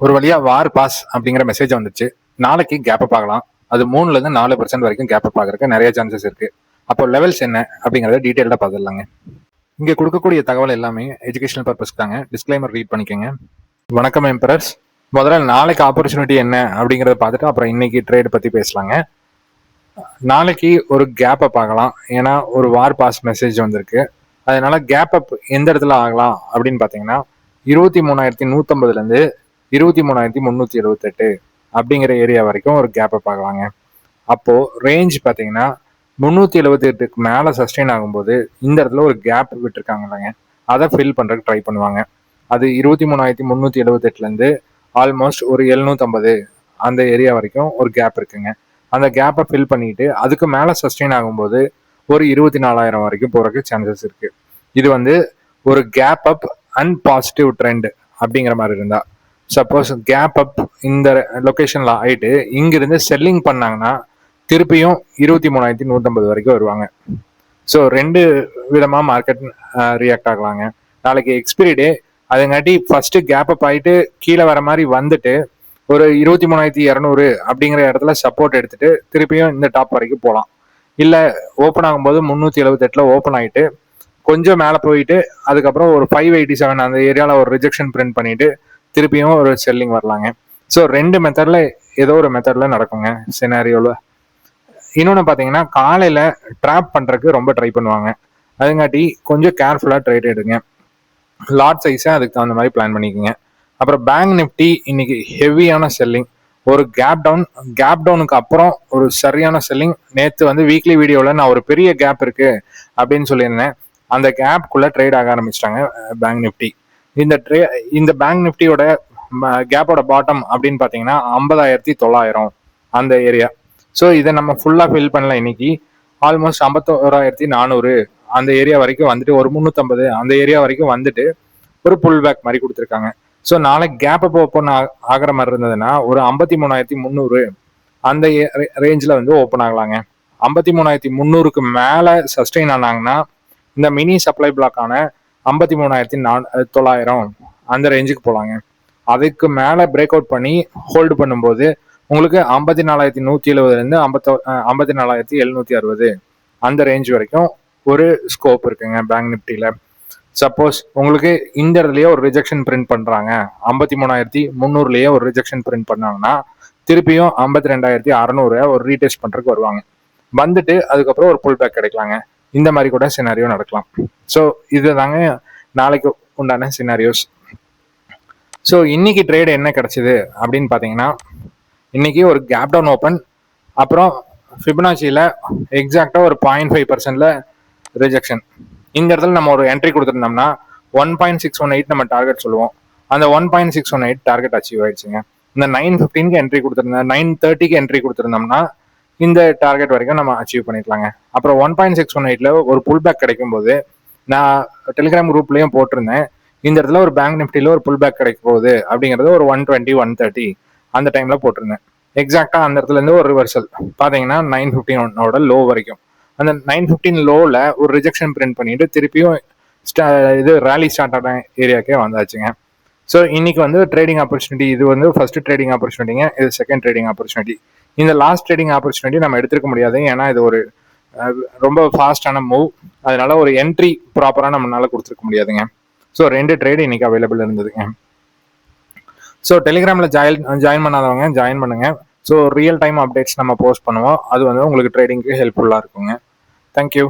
ஒரு வழியா வார் பாஸ் அப்படிங்கிற மெசேஜ் வந்துச்சு. நாளைக்கு கேப் அப் ஆகலாம். அது 3% வரைக்கும் கேப் அப் ஆகிறதுக்கு நிறைய சான்சஸ் இருக்கு. அப்போ லெவல்ஸ் என்ன அப்படிங்கறத டீடைல்டா பார்த்துடலாங்க. இங்க கொடுக்கக்கூடிய தகவல் எல்லாமே எஜுகேஷனல் பர்பஸ்க்கு தாங்க. டிஸ்க்ளைமர் ரீட் பண்ணிக்கோங்க. வணக்கம் எம்பரர்ஸ். முதல்ல நாளைக்கு ஆப்பர்ச்சுனிட்டி என்ன அப்படிங்கறத பார்த்துட்டு அப்புறம் இன்னைக்கு ட்ரேட் பத்தி பேசலாங்க. நாளைக்கு ஒரு கேப் அப் ஆகலாம். ஏன்னா ஒரு வார் பாஸ் மெசேஜ் வந்திருக்கு. அதனால கேப் அப் எந்த இடத்துல ஆகலாம் அப்படின்னு பாத்தீங்கன்னா 23,150 இருந்து 23,378 அப்படிங்கிற ஏரியா வரைக்கும் ஒரு கேப் அப் ஆகலாங்க. அப்போ ரேஞ்ச் பார்த்தீங்கன்னா 378க்கு மேலே சஸ்டெயின் ஆகும்போது இந்த இடத்துல ஒரு கேப் விட்டுருக்காங்கல்லங்க, அதை ஃபில் பண்ணுறதுக்கு ட்ரை பண்ணுவாங்க. அது 23,378லேருந்து ஆல்மோஸ்ட் ஒரு 750 அந்த ஏரியா வரைக்கும் ஒரு கேப் இருக்குங்க. அந்த கேப்பை ஃபில் பண்ணிட்டு அதுக்கு மேலே சஸ்டெயின் ஆகும்போது ஒரு 24,000 வரைக்கும் போகிறதுக்கு சான்சஸ் இருக்கு. இது வந்து ஒரு gap up and positive trend அப்படிங்கிற மாதிரி இருந்தா, சப்போஸ் கேப் அப் இந்த லொக்கேஷன்ல ஆயிட்டு இங்கிருந்து செல்லிங் பண்ணாங்கன்னா திருப்பியும் 23,150 வரைக்கும் வருவாங்க. ஸோ ரெண்டு விதமா மார்க்கெட் ரியாக்ட் ஆகலாங்க. நாளைக்கு எக்ஸ்பிரி டே, அதுங்காட்டி ஃபர்ஸ்ட் கேப் அப் ஆயிட்டு கீழே வர மாதிரி வந்துட்டு ஒரு 23,200 அப்படிங்கிற இடத்துல சப்போர்ட் எடுத்துட்டு திருப்பியும் இந்த டாப் வரைக்கும் போகலாம். இல்லை ஓப்பன் ஆகும்போது 378 ஓப்பன் ஆயிட்டு கொஞ்சம் மேலே போயிட்டு அதுக்கப்புறம் ஒரு 587 அந்த ஏரியாவில் ஒரு ரிஜெக்ஷன் பிரிண்ட் பண்ணிட்டு திருப்பியும் ஒரு செல்லிங் வரலாங்க. ஸோ ரெண்டு மெத்தட்ல ஏதோ ஒரு மெத்தட்ல நடக்குங்க சினாரியோவில். இன்னொன்று பார்த்தீங்கன்னா காலையில் ட்ராப் பண்ணுறதுக்கு ரொம்ப ட்ரை பண்ணுவாங்க. அதுங்காட்டி கொஞ்சம் கேர்ஃபுல்லாக ட்ரேட் எடுங்க. லாட் சைஸை அதுக்கு தகுந்த மாதிரி பிளான் பண்ணிக்கோங்க. அப்புறம் பேங்க் நிஃப்டி இன்னைக்கு ஹெவியான செல்லிங். ஒரு கேப் டவுனுக்கு அப்புறம் ஒரு சரியான செல்லிங். நேற்று வந்து வீக்லி வீடியோவில் நான் ஒரு பெரிய கேப் இருக்கு அப்படின்னு சொல்லியிருந்தேன். அந்த கேப்குள்ள ட்ரேட் ஆக ஆரம்பிச்சிட்டாங்க பேங்க் நிஃப்டி. இந்த பேங்க் நிஃப்டியோட கேப்போட பாட்டம் அப்படின்னு பார்த்தீங்கன்னா 50,900 அந்த ஏரியா. ஸோ இதை நம்ம ஃபுல்லாக ஃபில் பண்ணல. இன்னைக்கு ஆல்மோஸ்ட் 51,400 அந்த ஏரியா வரைக்கும் வந்துட்டு ஒரு 350 அந்த ஏரியா வரைக்கும் வந்துட்டு ஒரு புல் பேக் மாதிரி கொடுத்துருக்காங்க. ஸோ நாளைக்கு கேப் அப் ஓப்பன் ஆகிற மாதிரி இருந்ததுன்னா ஒரு 53,300 அந்த ரேஞ்சில் வந்து ஓப்பன் ஆகலாங்க. 53,300க்கு மேலே சஸ்டெயின் ஆனாங்கன்னா இந்த மினி சப்ளை பிளாக்கான 53,900 அந்த ரேஞ்சுக்கு போகலாங்க. அதுக்கு மேலே பிரேக் அவுட் பண்ணி ஹோல்டு பண்ணும்போது உங்களுக்கு 54,170 54,760 அந்த ரேஞ்ச் வரைக்கும் ஒரு ஸ்கோப் இருக்குங்க பேங்க் நிஃப்டியில். சப்போஸ் உங்களுக்கு இந்த இடத்துலயே ஒரு ரிஜெக்ஷன் பிரிண்ட் பண்றாங்க, 53,300லயே ஒரு ரிஜெக்ஷன் பிரிண்ட் பண்ணாங்கன்னா திருப்பியும் 52,600 ஒரு ரீடெஸ்ட் பண்றதுக்கு வருவாங்க. வந்துட்டு அதுக்கப்புறம் ஒரு புல் பேக் கிடைக்கலாங்க. இந்த மாதிரி கூட சினாரியோ நடக்கலாம். ஸோ இது தாங்க நாளைக்கு உண்டான சினாரியோஸ். ஸோ இன்னைக்கு ட்ரேட் என்ன கிடைச்சது அப்படின்னு பார்த்தீங்கன்னா இன்னைக்கு ஒரு கேப் டவுன் ஓப்பன், அப்புறம் ஃபிபனாச்சியில் எக்ஸாக்டாக ஒரு 0.5% ரிஜெக்ஷன். இந்த இடத்துல நம்ம ஒரு என்ட்ரி கொடுத்துருந்தோம்னா 1.618 நம்ம டார்கெட் சொல்லுவோம். அந்த 1.618 டார்கெட் அச்சீவ் ஆயிடுச்சுங்க. இந்த 9:15க்கு என்ட்ரி கொடுத்துருந்தோம், 9:30க்கு என்ட்ரி கொடுத்துருந்தோம்னா இந்த டார்கெட் வரைக்கும் நம்ம அச்சீவ் பண்ணிக்கலாங்க. அப்புறம் 1.618ல ஒரு புல் பேக் கிடைக்கும் போது நான் டெலிகிராம் குரூப்லயும் போட்டிருந்தேன், இந்த இடத்துல ஒரு பேங்க் நிஃப்டியில ஒரு புல் பேக் கிடைக்க போகுது அப்படிங்கிறது ஒரு 120 130 அந்த டைம்ல போட்டிருந்தேன். எக்ஸாக்டா அந்த இடத்துல இருந்து ஒரு ரிவர்சல் பாத்தீங்கன்னா 9:15 லோ வரைக்கும், அந்த 9:15 லோவில் ஒரு ரிஜெக்ஷன் பிரிண்ட் பண்ணிட்டு திருப்பியும் இது ரேலி ஸ்டார்ட் ஆன ஏரியாக்கே வந்தாச்சுங்க. ஸோ இன்னைக்கு வந்து ட்ரேடிங் ஆப்பர்ச்சுனிட்டி, இது வந்து ஃபர்ஸ்ட் ட்ரேடிங் ஆப்பர்ச்சுனிட்டிங்க, இது செகண்ட் ட்ரேடிங் ஆப்பர்ச்சுனிட்டி. இந்த லாஸ்ட் ட்ரேடிங் ஆப்பர்ச்சுனிட்டி நம்ம எடுத்துருக்க முடியாது, ஏன்னா இது ஒரு ரொம்ப ஃபாஸ்டான மூவ். அதனால ஒரு என்ட்ரி ப்ராப்பராக நம்மளால கொடுத்துருக்க முடியாதுங்க. ஸோ ரெண்டு ட்ரேடு இன்னைக்கு அவைலபிள் இருந்ததுங்க. ஸோ டெலிகிராமில் ஜாயின் பண்ணாதவங்க ஜாயின் பண்ணுங்க. ஸோ ரியல் டைம் அப்டேட்ஸ் நம்ம போஸ்ட் பண்ணுவோம், அது வந்து உங்களுக்கு ட்ரேடிங்க்கு ஹெல்ப்ஃபுல்லாக இருக்குங்க. தேங்க்யூ.